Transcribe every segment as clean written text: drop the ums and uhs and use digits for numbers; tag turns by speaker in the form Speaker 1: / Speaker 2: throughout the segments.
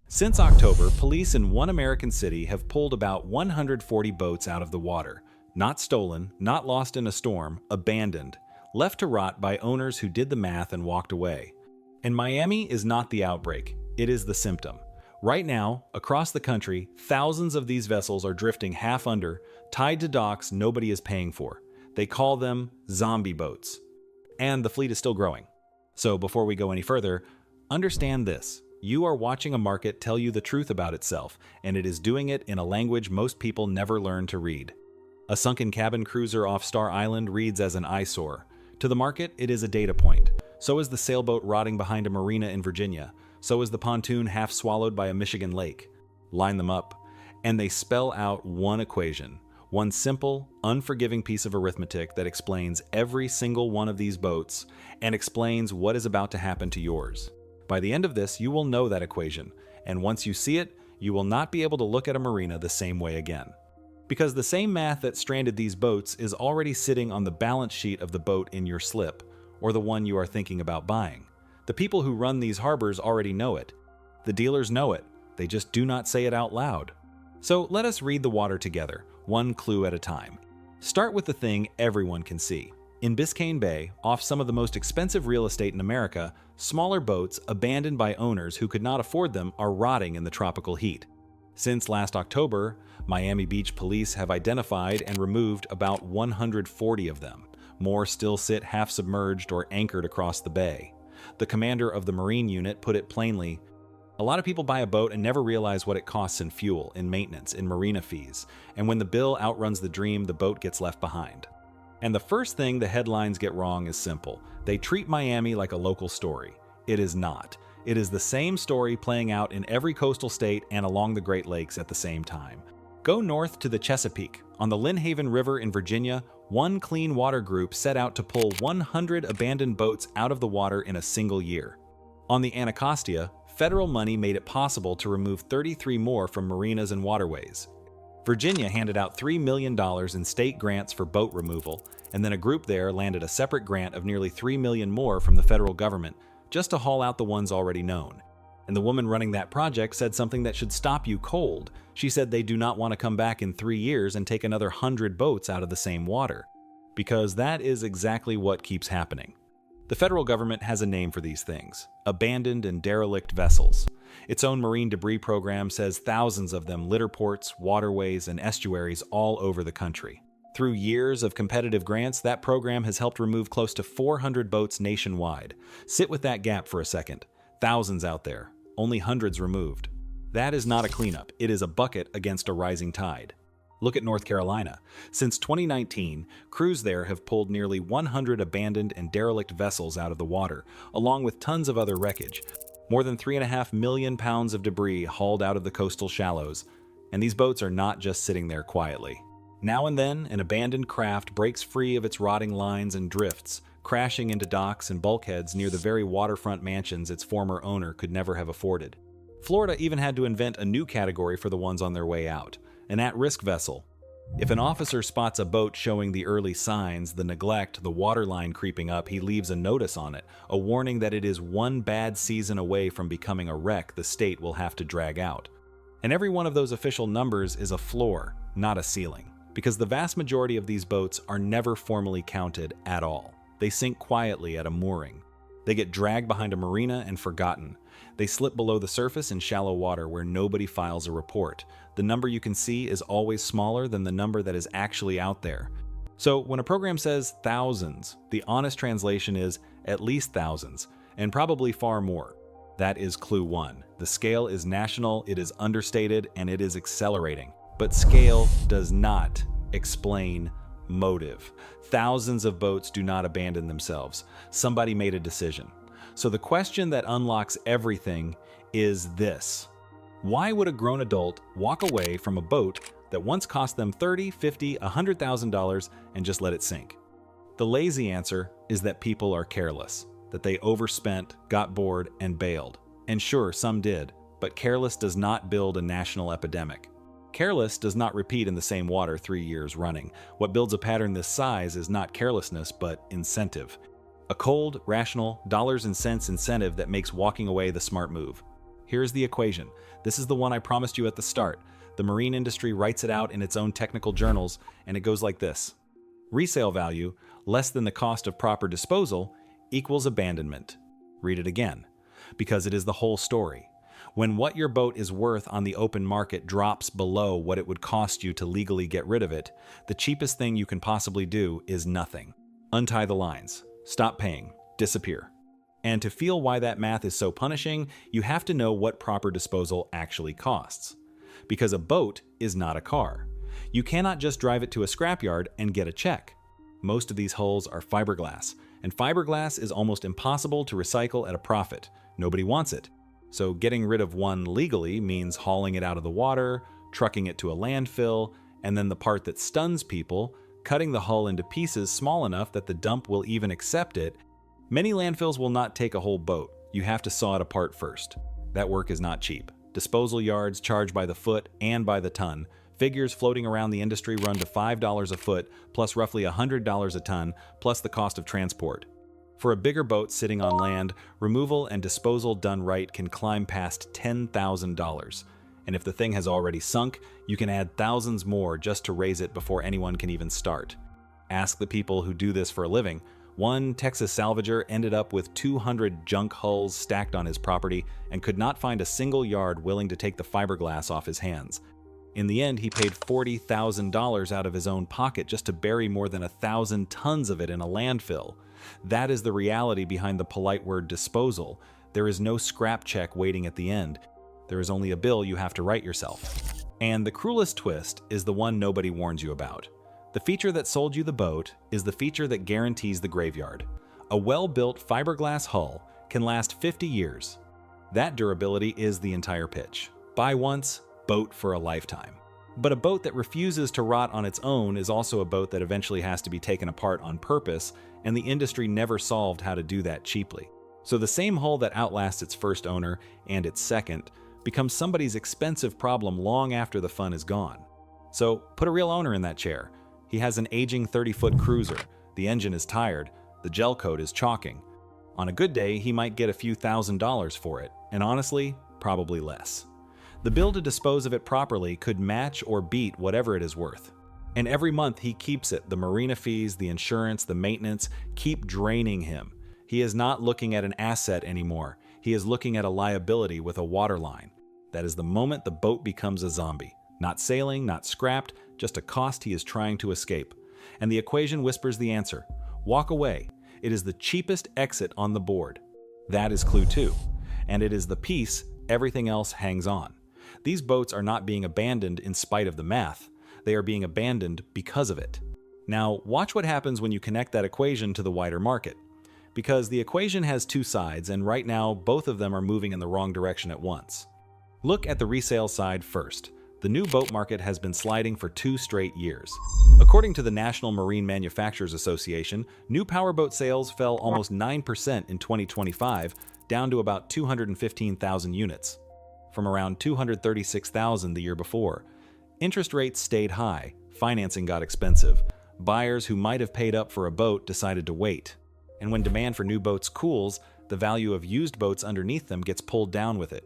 Speaker 1: Since October, police in one American city have pulled about 140 boats out of the water. Not stolen, not lost in a storm, abandoned, left to rot by owners who did the math and walked away. And Miami is not the outbreak, it is the symptom. Right now, across the country, thousands of these vessels are drifting half under, tied to docks nobody is paying for. They call them zombie boats. And the fleet is still growing. So before we go any further, understand this. You are watching a market tell you the truth about itself, and it is doing it in a language most people never learn to read. A sunken cabin cruiser off Star Island reads as an eyesore. To the market, it is a data point. So is the sailboat rotting behind a marina in Virginia. So is the pontoon half swallowed by a Michigan lake. Line them up, and they spell out one equation. One simple, unforgiving piece of arithmetic that explains every single one of these boats and explains what is about to happen to yours. By the end of this, you will know that equation, and once you see it, you will not be able to look at a marina the same way again. Because the same math that stranded these boats is already sitting on the balance sheet of the boat in your slip, or the one you are thinking about buying. The people who run these harbors already know it. The dealers know it, they just do not say it out loud. So let us read the water together, one clue at a time. Start with the thing everyone can see. In Biscayne Bay, off some of the most expensive real estate in America, smaller boats abandoned by owners who could not afford them are rotting in the tropical heat. Since last October, Miami Beach police have identified and removed about 140 of them. More still sit half submerged or anchored across the bay. The commander of the Marine unit put it plainly, "A lot of people buy a boat and never realize what it costs in fuel, in maintenance, in marina fees, and when the bill outruns the dream, the boat gets left behind." And the first thing the headlines get wrong is simple. They treat Miami like a local story. It is not. It is the same story playing out in every coastal state and along the Great Lakes at the same time. Go north to the Chesapeake. On the Lynn Haven River in Virginia, one clean water group set out to pull 100 abandoned boats out of the water in a single year. On the Anacostia, federal money made it possible to remove 33 more from marinas and waterways. Virginia handed out $3 million in state grants for boat removal, and then a group there landed a separate grant of nearly $3 million more from the federal government just to haul out the ones already known. And the woman running that project said something that should stop you cold. She said they do not want to come back in 3 years and take another 100 boats out of the same water. Because that is exactly what keeps happening. The federal government has a name for these things: abandoned and derelict vessels. Its own marine debris program says thousands of them litter ports, waterways, and estuaries all over the country. Through years of competitive grants, that program has helped remove close to 400 boats nationwide. Sit with that gap for a second. Thousands out there, only hundreds removed. That is not a cleanup, it is a bucket against a rising tide. Look at North Carolina. Since 2019, crews there have pulled nearly 100 abandoned and derelict vessels out of the water, along with tons of other wreckage. More than 3.5 million pounds of debris hauled out of the coastal shallows. And these boats are not just sitting there quietly. Now and then, an abandoned craft breaks free of its rotting lines and drifts, crashing into docks and bulkheads near the very waterfront mansions its former owner could never have afforded. Florida even had to invent a new category for the ones on their way out: an at-risk vessel. If an officer spots a boat showing the early signs, the neglect, the waterline creeping up, he leaves a notice on it, a warning that it is one bad season away from becoming a wreck the state will have to drag out. And every one of those official numbers is a floor, not a ceiling, because the vast majority of these boats are never formally counted at all. They sink quietly at a mooring. They get dragged behind a marina and forgotten. They slip below the surface in shallow water where nobody files a report. The number you can see is always smaller than the number that is actually out there. So when a program says thousands, the honest translation is at least thousands, and probably far more. That is clue one. The scale is national, it is understated, and it is accelerating. But scale does not explain motive. Thousands of boats do not abandon themselves. Somebody made a decision. So the question that unlocks everything is this: why would a grown adult walk away from a boat that once cost them $30, $50, $100,000 and just let it sink? The lazy answer is that people are careless, that they overspent, got bored, and bailed. And sure, some did, but careless does not build a national epidemic. Careless does not repeat in the same water 3 years running. What builds a pattern this size is not carelessness, but incentive. A cold, rational, dollars and cents incentive that makes walking away the smart move. Here's the equation. This is the one I promised you at the start. The marine industry writes it out in its own technical journals, and it goes like this. Resale value less than the cost of proper disposal equals abandonment. Read it again, because it is the whole story. When what your boat is worth on the open market drops below what it would cost you to legally get rid of it, the cheapest thing you can possibly do is nothing. Untie the lines, stop paying, disappear. And to feel why that math is so punishing, you have to know what proper disposal actually costs. Because a boat is not a car. You cannot just drive it to a scrapyard and get a check. Most of these hulls are fiberglass, and fiberglass is almost impossible to recycle at a profit. Nobody wants it. So getting rid of one legally means hauling it out of the water, trucking it to a landfill, and then the part that stuns people, cutting the hull into pieces small enough that the dump will even accept it. Many landfills will not take a whole boat. You have to saw it apart first. That work is not cheap. Disposal yards charge by the foot and by the ton. Figures floating around the industry run to $5 a foot, plus roughly $100 a ton, plus the cost of transport. For a bigger boat sitting on land, removal and disposal done right can climb past $10,000. And if the thing has already sunk, you can add thousands more just to raise it before anyone can even start. Ask the people who do this for a living. One Texas salvager ended up with 200 junk hulls stacked on his property and could not find a single yard willing to take the fiberglass off his hands. In the end, he paid $40,000 out of his own pocket just to bury more than 1,000 tons of it in a landfill. That is the reality behind the polite word disposal. There is no scrap check waiting at the end. There is only a bill you have to write yourself. And the cruelest twist is the one nobody warns you about. The feature that sold you the boat is the feature that guarantees the graveyard. A well-built fiberglass hull can last 50 years. That durability is the entire pitch. Buy once, boat for a lifetime. But a boat that refuses to rot on its own is also a boat that eventually has to be taken apart on purpose, and the industry never solved how to do that cheaply. So the same hull that outlasts its first owner and its second becomes somebody's expensive problem long after the fun is gone. So put a real owner in that chair. He has an aging 30-foot cruiser, the engine is tired, the gel coat is chalking. On a good day, he might get a few $1,000s for it, and honestly, probably less. The bill to dispose of it properly could match or beat whatever it is worth. And every month he keeps it. The marina fees, the insurance, the maintenance keep draining him. He is not looking at an asset anymore. He is looking at a liability with a waterline. That is the moment the boat becomes a zombie. Not sailing, not scrapped, just a cost he is trying to escape. And the equation whispers the answer. Walk away. It is the cheapest exit on the board. That is clue 2. And it is the piece everything else hangs on. These boats are not being abandoned in spite of the math. They are being abandoned because of it. Now, watch what happens when you connect that equation to the wider market. Because the equation has two sides, and right now, both of them are moving in the wrong direction at once. Look at the resale side first. The new boat market has been sliding for 2 straight years. According to the National Marine Manufacturers Association, new powerboat sales fell almost 9% in 2025, down to about 215,000 units, from around 236,000 the year before. Interest rates stayed high, financing got expensive. Buyers who might have paid up for a boat decided to wait. And when demand for new boats cools, the value of used boats underneath them gets pulled down with it.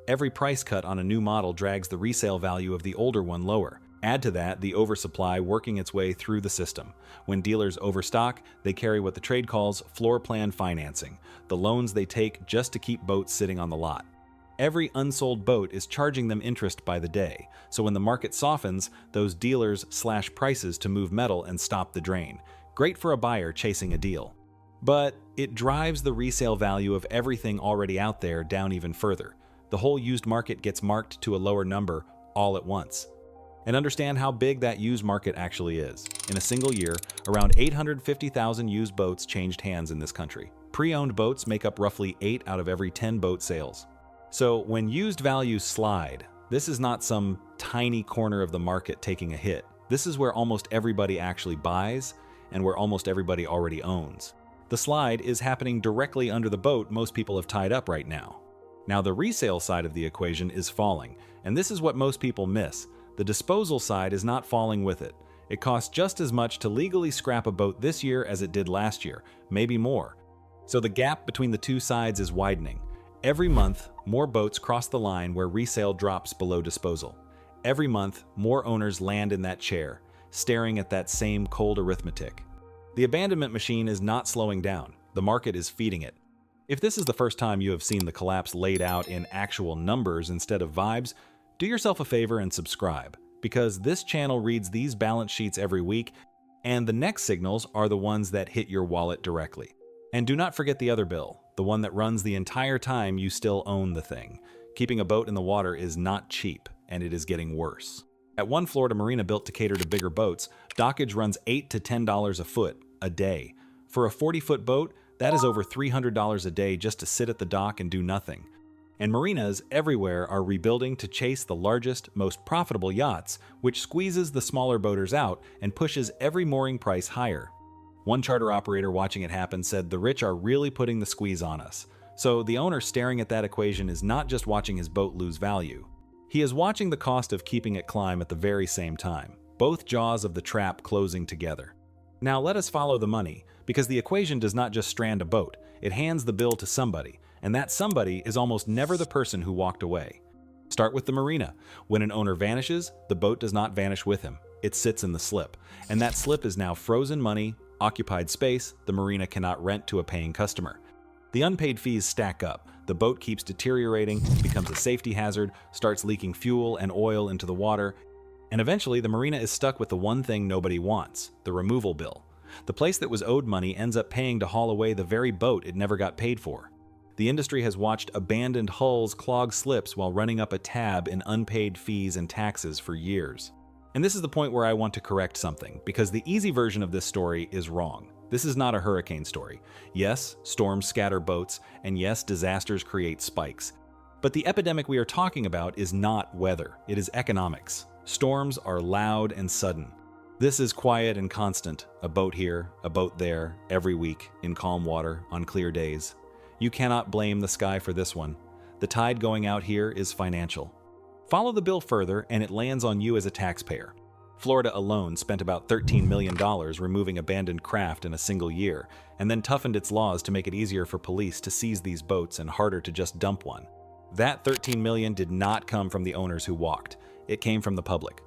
Speaker 1: Every price cut on a new model drags the resale value of the older one lower. Add to that the oversupply working its way through the system. When dealers overstock, they carry what the trade calls floor plan financing, the loans they take just to keep boats sitting on the lot. Every unsold boat is charging them interest by the day, so when the market softens, those dealers slash prices to move metal and stop the drain. Great for a buyer chasing a deal. But it drives the resale value of everything already out there down even further. The whole used market gets marked to a lower number all at once. And understand how big that used market actually is. In a single year, around 850,000 used boats changed hands in this country. Pre-owned boats make up roughly 8 out of every 10 boat sales. So when used values slide, this is not some tiny corner of the market taking a hit. This is where almost everybody actually buys and where almost everybody already owns. The slide is happening directly under the boat most people have tied up right now. Now the resale side of the equation is falling, and this is what most people miss. The disposal side is not falling with it. It costs just as much to legally scrap a boat this year as it did last year, maybe more. So the gap between the two sides is widening. Every month, more boats cross the line where resale drops below disposal. Every month, more owners land in that chair, staring at that same cold arithmetic. The abandonment machine is not slowing down. The market is feeding it. If this is the first time you have seen the collapse laid out in actual numbers instead of vibes, do yourself a favor and subscribe, because this channel reads these balance sheets every week, and the next signals are the ones that hit your wallet directly. And do not forget the other bill, the one that runs the entire time you still own the thing. Keeping a boat in the water is not cheap, and it is getting worse. At one Florida marina built to cater to bigger boats, dockage runs $8 to $10 a foot a day. For a 40-foot boat, that is over $300 a day just to sit at the dock and do nothing. And marinas everywhere are rebuilding to chase the largest, most profitable yachts, which squeezes the smaller boaters out and pushes every mooring price higher. One charter operator watching it happen said the rich are really putting the squeeze on us. So the owner staring at that equation is not just watching his boat lose value. He is watching the cost of keeping it climb at the very same time, both jaws of the trap closing together. Now let us follow the money, because the equation does not just strand a boat, it hands the bill to somebody, and that somebody is almost never the person who walked away. Start with the marina. When an owner vanishes, the boat does not vanish with him. It sits in the slip, and that slip is now frozen money, occupied space the marina cannot rent to a paying customer. The unpaid fees stack up. The boat keeps deteriorating, becomes a safety hazard, starts leaking fuel and oil into the water, and eventually the marina is stuck with the one thing nobody wants, the removal bill. The place that was owed money ends up paying to haul away the very boat it never got paid for. The industry has watched abandoned hulls clog slips while running up a tab in unpaid fees and taxes for years. And this is the point where I want to correct something, because the easy version of this story is wrong. This is not a hurricane story. Yes, storms scatter boats, and yes, disasters create spikes. But the epidemic we are talking about is not weather, it is economics. Storms are loud and sudden. This is quiet and constant, a boat here, a boat there, every week, in calm water, on clear days. You cannot blame the sky for this one. The tide going out here is financial. Follow the bill further and it lands on you as a taxpayer. Florida alone spent about $13 million removing abandoned craft in a single year, and then toughened its laws to make it easier for police to seize these boats and harder to just dump one. That $13 million did not come from the owners who walked. It came from the public.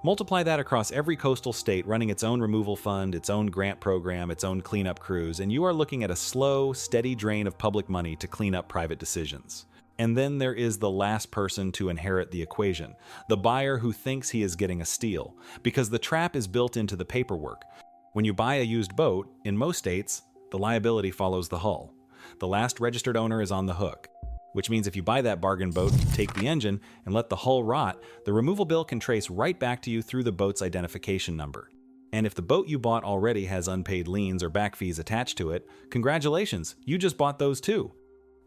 Speaker 1: Multiply that across every coastal state running its own removal fund, its own grant program, its own cleanup crews, and you are looking at a slow, steady drain of public money to clean up private decisions. And then there is the last person to inherit the equation, the buyer who thinks he is getting a steal, because the trap is built into the paperwork. When you buy a used boat, in most states, the liability follows the hull. The last registered owner is on the hook, which means if you buy that bargain boat, take the engine, and let the hull rot, the removal bill can trace right back to you through the boat's identification number. And if the boat you bought already has unpaid liens or back fees attached to it, congratulations, you just bought those too.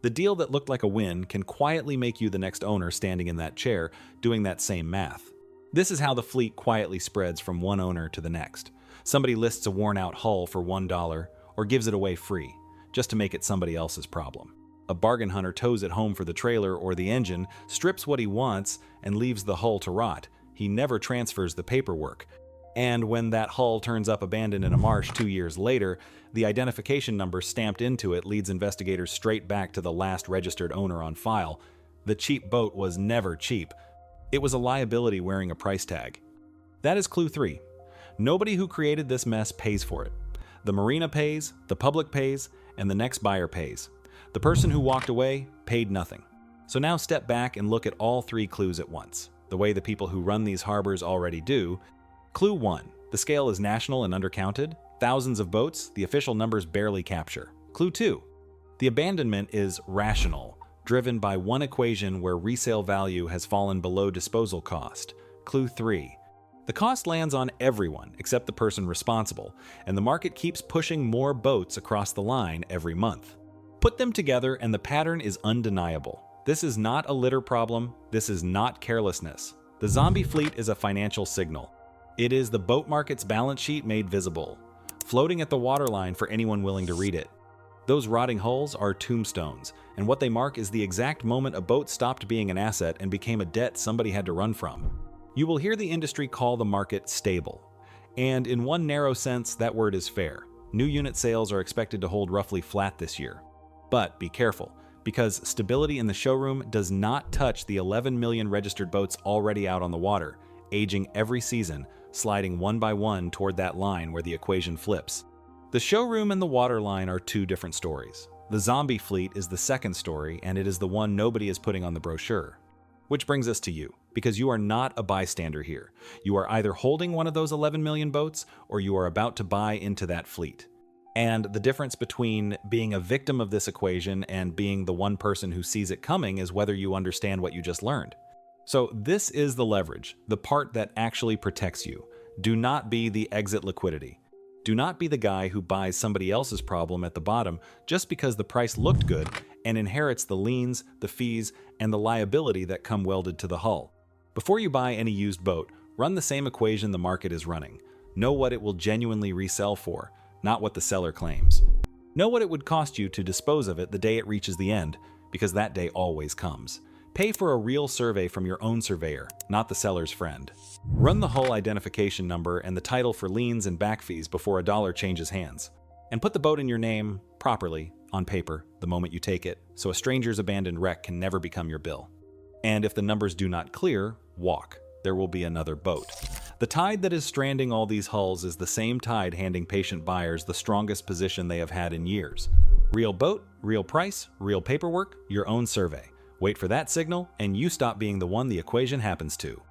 Speaker 1: The deal that looked like a win can quietly make you the next owner standing in that chair, doing that same math. This is how the fleet quietly spreads from one owner to the next. Somebody lists a worn-out hull for $1 or gives it away free, just to make it somebody else's problem. A bargain hunter tows it home for the trailer or the engine, strips what he wants, and leaves the hull to rot. He never transfers the paperwork. And when that hull turns up abandoned in a marsh 2 years later, the identification number stamped into it leads investigators straight back to the last registered owner on file. The cheap boat was never cheap. It was a liability wearing a price tag. That is clue 3. Nobody who created this mess pays for it. The marina pays, the public pays, and the next buyer pays. The person who walked away paid nothing. So now step back and look at all 3 clues at once, the way the people who run these harbors already do. Clue 1. The scale is national and undercounted. Thousands of boats, the official numbers barely capture. Clue 2. The abandonment is rational, driven by one equation where resale value has fallen below disposal cost. Clue 3. The cost lands on everyone except the person responsible, and the market keeps pushing more boats across the line every month. Put them together and the pattern is undeniable. This is not a litter problem. This is not carelessness. The zombie fleet is a financial signal. It is the boat market's balance sheet made visible, floating at the waterline for anyone willing to read it. Those rotting hulls are tombstones, and what they mark is the exact moment a boat stopped being an asset and became a debt somebody had to run from. You will hear the industry call the market stable. And in one narrow sense, that word is fair. New unit sales are expected to hold roughly flat this year. But be careful, because stability in the showroom does not touch the 11 million registered boats already out on the water, aging every season, sliding one by one toward that line where the equation flips. The showroom and the water line are two different stories. The zombie fleet is the second story, and it is the one nobody is putting on the brochure. Which brings us to you, because you are not a bystander here. You are either holding one of those 11 million boats, or you are about to buy into that fleet. And the difference between being a victim of this equation and being the one person who sees it coming is whether you understand what you just learned. So this is the leverage, the part that actually protects you. Do not be the exit liquidity. Do not be the guy who buys somebody else's problem at the bottom just because the price looked good and inherits the liens, the fees, and the liability that come welded to the hull. Before you buy any used boat, run the same equation the market is running. Know what it will genuinely resell for, not what the seller claims. Know what it would cost you to dispose of it the day it reaches the end, because that day always comes. Pay for a real survey from your own surveyor, not the seller's friend. Run the hull identification number and the title for liens and back fees before a dollar changes hands. And put the boat in your name, properly, on paper, the moment you take it, so a stranger's abandoned wreck can never become your bill. And if the numbers do not clear, walk. There will be another boat. The tide that is stranding all these hulls is the same tide handing patient buyers the strongest position they have had in years. Real boat, real price, real paperwork, your own survey. Wait for that signal, and you stop being the one the equation happens to.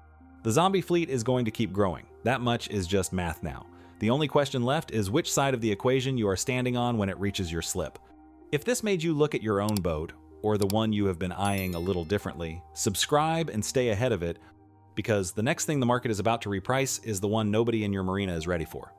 Speaker 1: The zombie fleet is going to keep growing. That much is just math now. The only question left is which side of the equation you are standing on when it reaches your slip. If this made you look at your own boat, or the one you have been eyeing a little differently, subscribe and stay ahead of it, because the next thing the market is about to reprice is the one nobody in your marina is ready for.